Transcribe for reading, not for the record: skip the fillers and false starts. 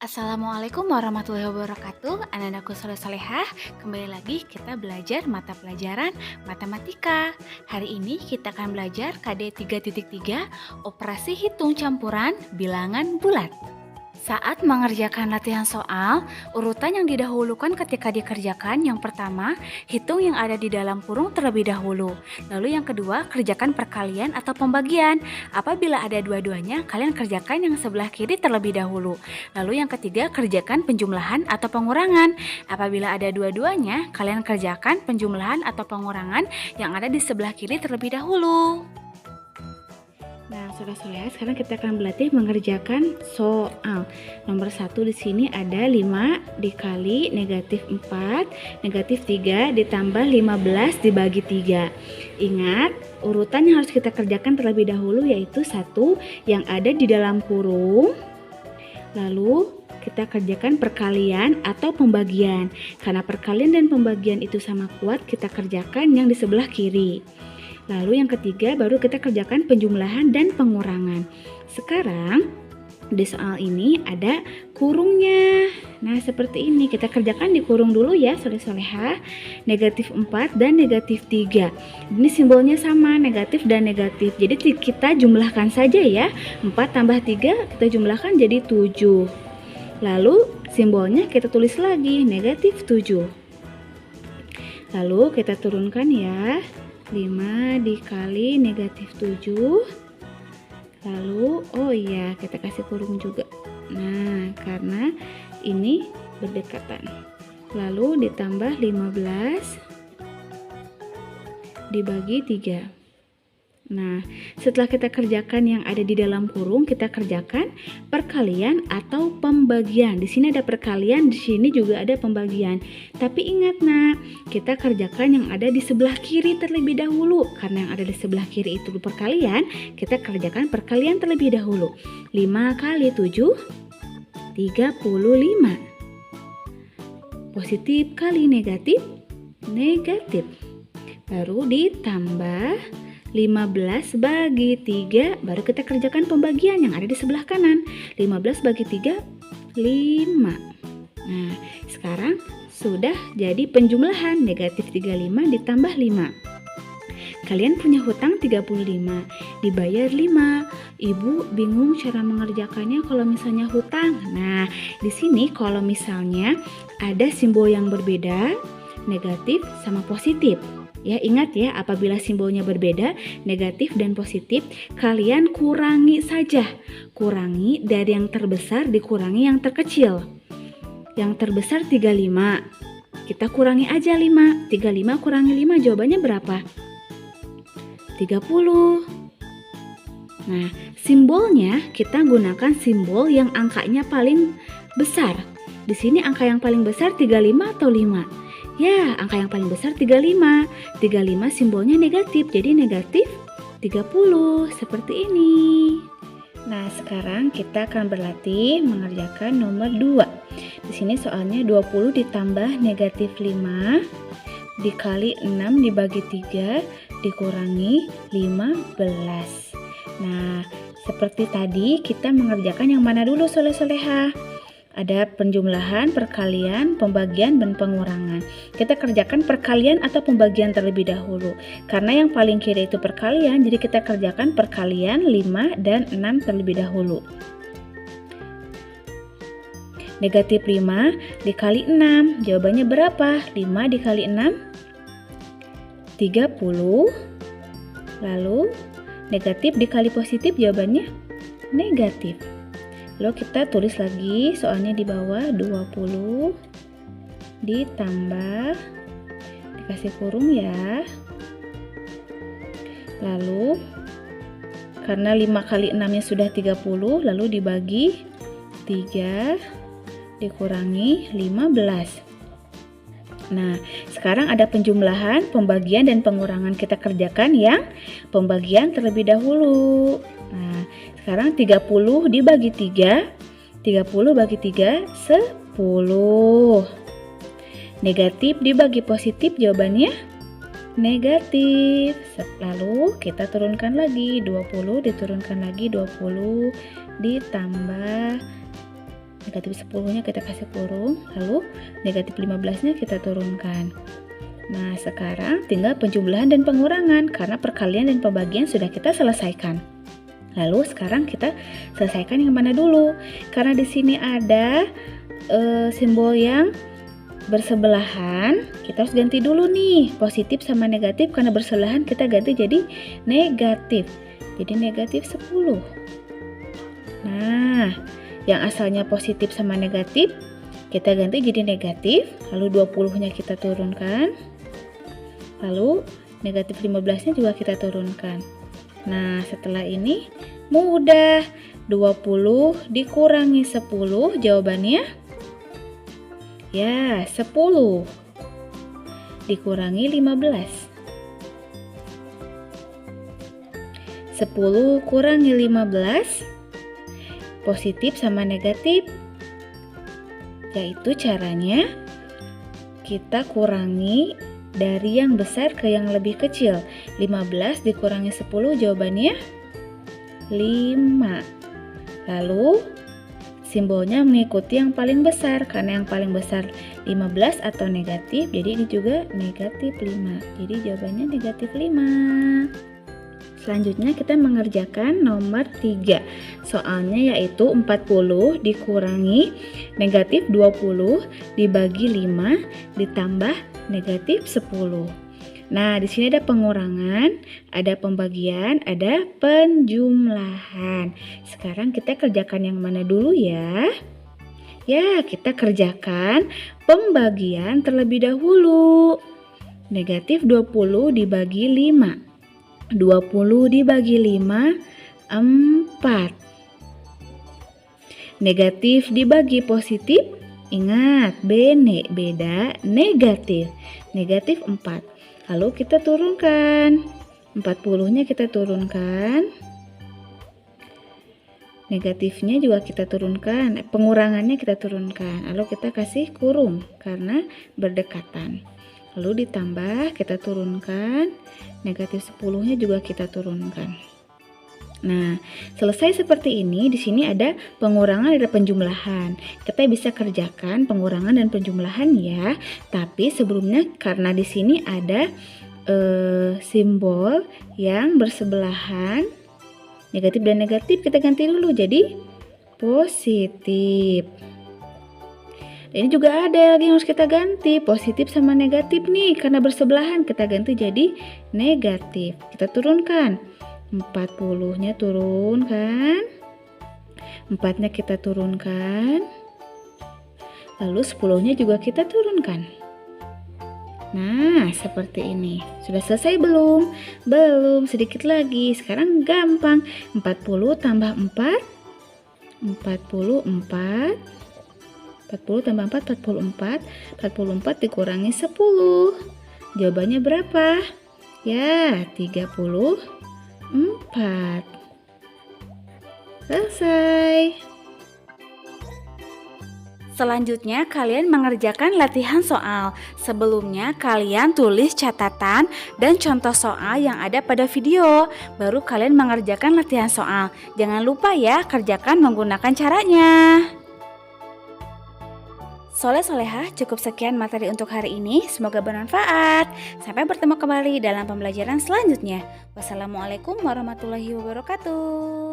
Assalamualaikum warahmatullahi wabarakatuh. Anak-anakku soleh-solehah, kembali lagi kita belajar mata pelajaran matematika. Hari ini kita akan belajar KD 3.3 operasi hitung campuran bilangan bulat. Saat mengerjakan latihan soal, urutan yang didahulukan ketika dikerjakan yang pertama, hitung yang ada di dalam kurung terlebih dahulu. Lalu yang kedua, kerjakan perkalian atau pembagian. Apabila ada dua-duanya, kalian kerjakan yang sebelah kiri terlebih dahulu. Lalu yang ketiga, kerjakan penjumlahan atau pengurangan. Apabila ada dua-duanya, kalian kerjakan penjumlahan atau pengurangan yang ada di sebelah kiri terlebih dahulu. Nah, saudara-saudara, sekarang kita akan berlatih mengerjakan soal. Nomor 1 di sini ada 5 dikali negatif 4, negatif 3 ditambah 15 dibagi 3. Ingat, urutan yang harus kita kerjakan terlebih dahulu yaitu 1 yang ada di dalam kurung. Lalu kita kerjakan perkalian atau pembagian. Karena perkalian dan pembagian itu sama kuat, kita kerjakan yang di sebelah kiri. Lalu yang ketiga baru kita kerjakan penjumlahan dan pengurangan. Sekarang di soal ini ada kurungnya. Nah, seperti ini. Kita kerjakan di kurung dulu ya, soleh-solehah. Negatif 4 dan negatif 3. Ini simbolnya sama, negatif dan negatif. Jadi kita jumlahkan saja ya. 4 tambah 3 kita jumlahkan jadi 7. Lalu simbolnya kita tulis lagi, negatif 7. Lalu kita turunkan ya. 5 dikali negatif 7. Lalu oh iya, kita kasih kurung juga. Nah, karena ini berdekatan. Lalu ditambah 15 dibagi 3. Nah, setelah kita kerjakan yang ada di dalam kurung, kita kerjakan perkalian atau pembagian. Di sini ada perkalian, di sini juga ada pembagian. Tapi ingat nak, kita kerjakan yang ada di sebelah kiri terlebih dahulu. Karena yang ada di sebelah kiri itu perkalian, kita kerjakan perkalian terlebih dahulu. 5 kali 7, 35. Positif kali negatif, negatif. Baru ditambah 15 bagi 3, baru kita kerjakan pembagian yang ada di sebelah kanan. 15 bagi 3, 5. Nah, sekarang sudah jadi penjumlahan. Negatif 35 ditambah 5. Kalian punya hutang 35, dibayar 5. Ibu bingung cara mengerjakannya kalau misalnya hutang. Nah, di sini kalau misalnya ada simbol yang berbeda, negatif sama positif. Ya, ingat ya, apabila simbolnya berbeda, negatif dan positif, kalian kurangi saja. Kurangi dari yang terbesar dikurangi yang terkecil. Yang terbesar 35. Kita kurangi aja 5. 35 kurangi 5, jawabannya berapa? 30. Nah, simbolnya kita gunakan simbol yang angkanya paling besar. Di sini angka yang paling besar 35 atau 5? Ya, angka yang paling besar 35. 35 simbolnya negatif, jadi negatif 30, seperti ini. Nah, sekarang kita akan berlatih mengerjakan nomor 2. Di sini soalnya 20 ditambah negatif 5 dikali 6 dibagi 3 dikurangi 15. Nah, seperti tadi kita mengerjakan yang mana dulu soleh-solehah? Ada penjumlahan, perkalian, pembagian, dan pengurangan. Kita kerjakan perkalian atau pembagian terlebih dahulu. Karena yang paling kiri itu perkalian, jadi kita kerjakan perkalian 5 dan 6 terlebih dahulu. Negatif 5 dikali 6, jawabannya berapa? 5 dikali 6, 30. Lalu negatif dikali positif, jawabannya negatif. Lalu kita tulis lagi soalnya di bawah 20 ditambah, dikasih kurung ya. Lalu karena 5 kali 6 nya sudah 30, lalu dibagi 3 dikurangi 15. Nah, sekarang ada penjumlahan, pembagian, dan pengurangan. Kita kerjakan yang pembagian terlebih dahulu. Nah, sekarang 30 dibagi 3, 30 bagi 3, 10. Negatif dibagi positif, jawabannya negatif. Lalu kita turunkan lagi, 20 diturunkan lagi 20 ditambah Negatif 10-nya kita kasih kurung, lalu negatif 15-nya kita turunkan. Nah, sekarang tinggal penjumlahan dan pengurangan karena perkalian dan pembagian sudah kita selesaikan. Lalu sekarang kita selesaikan yang mana dulu? Karena di sini ada simbol yang bersebelahan, kita harus ganti dulu nih positif sama negatif. Karena bersebelahan kita ganti jadi negatif, jadi negatif 10. Nah, yang asalnya positif sama negatif kita ganti jadi negatif, lalu 20-nya kita turunkan, lalu negatif 15-nya juga kita turunkan. Nah, setelah ini mudah, 20 dikurangi 10 jawabannya ya 10 dikurangi 15. 10 kurangi 15 positif sama negatif, yaitu caranya kita kurangi dari yang besar ke yang lebih kecil. 15 dikurangi 10 jawabannya 5. Lalu simbolnya mengikuti yang paling besar, karena yang paling besar 15 atau negatif, jadi ini juga negatif 5. Jadi jawabannya negatif 5. Selanjutnya kita mengerjakan nomor 3. Soalnya yaitu 40 dikurangi negatif 20 dibagi 5 ditambah negatif 10. Nah, di sini ada pengurangan, ada pembagian, ada penjumlahan. Sekarang kita kerjakan yang mana dulu ya? Ya, kita kerjakan pembagian terlebih dahulu. Negatif 20 dibagi 5. 20 dibagi 5, 4. Negatif dibagi positif, ingat beda negatif. Negatif 4. Lalu kita turunkan. 40-nya kita turunkan. Negatifnya juga kita turunkan. Pengurangannya kita turunkan. Lalu kita kasih kurung karena berdekatan. Lalu ditambah, kita turunkan. Negatif 10-nya juga kita turunkan. Nah, selesai seperti ini. Di sini ada pengurangan, ada penjumlahan. Kita bisa kerjakan pengurangan dan penjumlahan ya. Tapi sebelumnya karena di sini ada simbol yang bersebelahan, negatif dan negatif, kita ganti dulu jadi positif. Ini juga ada lagi yang harus kita ganti, positif sama negatif nih, karena bersebelahan kita ganti jadi negatif. Kita turunkan, 40-nya turun kan, 4-nya kita turunkan, lalu 10-nya juga kita turunkan. Nah, seperti ini. Sudah selesai belum? Belum, sedikit lagi. Sekarang gampang. 40 tambah 4, 44. 40 tambah 4, 44. 44 dikurangi 10. Jawabannya berapa? Ya, 34. Selesai. Selanjutnya kalian mengerjakan latihan soal. Sebelumnya kalian tulis catatan dan contoh soal yang ada pada video. Baru kalian mengerjakan latihan soal. Jangan lupa ya, kerjakan menggunakan caranya. Soleh-solehah, cukup sekian materi untuk hari ini. Semoga bermanfaat. Sampai bertemu kembali dalam pembelajaran selanjutnya. Wassalamualaikum warahmatullahi wabarakatuh.